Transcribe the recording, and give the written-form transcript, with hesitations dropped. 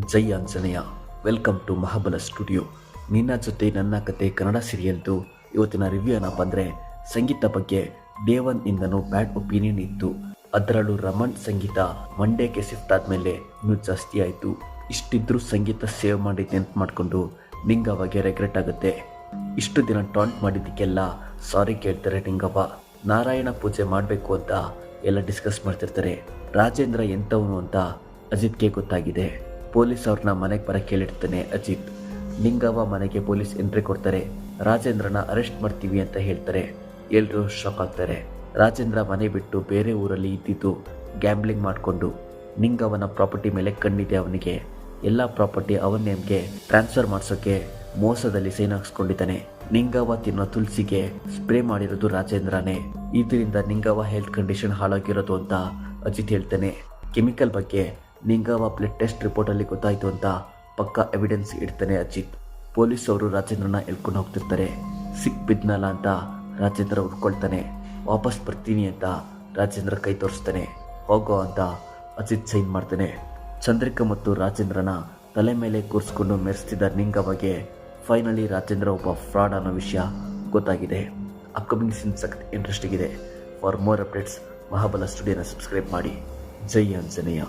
Jai Anjaneya. Welcome to Mahabala studio. ನಿನ್ನ ಜೊತೆ ನನ್ನ ಕತೆ ಕನ್ನಡ ಸೀರಿಯಲ್ದು ಇವತ್ತಿನ ರಿವ್ಯೂ ಏನಪ್ಪ ಅಂದರೆ, ಸಂಗೀತ ಬಗ್ಗೆ ಡೇ ಒನ್ ಇಂದನೂ ಬ್ಯಾಡ್ ಒಪಿನಿಯನ್ ಇತ್ತು. ಅದರಲ್ಲೂ ರಮಣ್ ಸಂಗೀತ ಮಂಡ್ಯಕ್ಕೆ ಶಿಫ್ಟ್ ಆದಮೇಲೆ ಇನ್ನೂ ಜಾಸ್ತಿ ಆಯಿತು. ಇಷ್ಟಿದ್ರೂ ಸಂಗೀತ ಸೇವ್ ಮಾಡಿ ನೆನ್ಪು ಮಾಡಿಕೊಂಡು ನಿಂಗವ್ವಗೆ ರೆಗ್ರೆಟ್ ಆಗುತ್ತೆ. ಇಷ್ಟು ದಿನ ಟಾಂಟ್ ಮಾಡಿದ್ದಕ್ಕೆಲ್ಲ ಸಾರಿ ಕೇಳ್ತಾರೆ ನಿಂಗವ್ವ. ನಾರಾಯಣ ಪೂಜೆ ಮಾಡಬೇಕು ಅಂತ ಎಲ್ಲ ಡಿಸ್ಕಸ್ ಮಾಡ್ತಿರ್ತಾರೆ. ರಾಜೇಂದ್ರ ಎಂಥವನು ಅಂತ ಅಜಿತ್ಗೆ ಗೊತ್ತಾಗಿದೆ. ಪೊಲೀಸ್ ಅವ್ರನ್ನ ಮನೆಗೆ ಬರಕ್ಕೆ ಹೇಳಿರ್ತಾನೆ ಅಜಿತ್. ನಿಂಗವ್ವ ಮನೆಗೆ ಪೊಲೀಸ್ ಎಂಟ್ರಿ ಕೊಡ್ತಾರೆ. ರಾಜೇಂದ್ರನ ಅರೆಸ್ಟ್ ಮಾಡ್ತೀವಿ ಅಂತ ಹೇಳ್ತಾರೆ. ಎಲ್ಲರೂ ಶಾಕ್ ಆಗ್ತಾರೆ. ರಾಜೇಂದ್ರ ಮನೆ ಬಿಟ್ಟು ಬೇರೆ ಊರಲ್ಲಿ ಇದ್ದಿದ್ದು ಗ್ಯಾಂಬ್ಲಿಂಗ್ ಮಾಡಿಕೊಂಡು ನಿಂಗವ್ವನ ಪ್ರಾಪರ್ಟಿ ಮೇಲೆ ಕಣ್ಣಿದೆ ಅವನಿಗೆ. ಎಲ್ಲ ಪ್ರಾಪರ್ಟಿ ಅವನ ನೇಮ್ಗೆ ಟ್ರಾನ್ಸ್ಫರ್ ಮಾಡಿಸೋಕೆ ಮೋಸದಲ್ಲಿ ಸೈನ್ ಹಾಕ್ಸ್ಕೊಂಡಿದ್ದಾನೆ. ನಿಂಗವ್ವ ತಿನ್ನೋ ತುಳಸಿಗೆ ಸ್ಪ್ರೇ ಮಾಡಿರೋದು ರಾಜೇಂದ್ರನೇ. ಇದರಿಂದ ನಿಂಗವ್ವ ಹೆಲ್ತ್ ಕಂಡೀಷನ್ ಹಾಳಾಗಿರೋದು ಅಂತ ಅಜಿತ್ ಹೇಳ್ತಾನೆ. ಕೆಮಿಕಲ್ ಬಗ್ಗೆ ನಿಂಗವ್ವ ಬ್ಲಡ್ ಟೆಸ್ಟ್ ರಿಪೋರ್ಟಲ್ಲಿ ಗೊತ್ತಾಯಿತು ಅಂತ ಪಕ್ಕಾ ಎವಿಡೆನ್ಸ್ ಇಡ್ತಾನೆ ಅಜಿತ್. ಪೊಲೀಸ್ ಅವರು ರಾಜೇಂದ್ರನ ಎಳ್ಕೊಂಡು ಹೋಗ್ತಿರ್ತಾರೆ. ಸಿಕ್ ಬಿದ್ನಲ್ಲ ಅಂತ ರಾಜೇಂದ್ರ ಉಟ್ಕೊಳ್ತಾನೆ. ವಾಪಸ್ ಬರ್ತೀನಿ ಅಂತ ರಾಜೇಂದ್ರ ಕೈ ತೋರಿಸ್ತಾನೆ. ಹೋಗೋ ಅಂತ ಅಜಿತ್ ಸೈನ್ ಮಾಡ್ತಾನೆ. ಚಂದ್ರಿಕಾ ಮತ್ತು ರಾಜೇಂದ್ರನ ತಲೆ ಮೇಲೆ ಕೂರಿಸ್ಕೊಂಡು ಮೆರೆಸ್ತಿದ್ದ ನಿಂಗವ್ವಗೆ ಫೈನಲಿ ರಾಜೇಂದ್ರ ಒಬ್ಬ ಫ್ರಾಡ್ ಅನ್ನೋ ವಿಷಯ ಗೊತ್ತಾಗಿದೆ. ಅಪ್ಕಮಿಂಗ್ ಸೀನ್ ಸಖತ್ ಇಂಟ್ರೆಸ್ಟಿಂಗ್ ಇದೆ. ಫಾರ್ ಮೋರ್ ಅಪ್ಡೇಟ್ಸ್ ಮಹಾಬಲ ಸ್ಟುಡಿಯೋನ ಸಬ್ಸ್ಕ್ರೈಬ್ ಮಾಡಿ. ಜೈ ಆಂಜನೇಯ.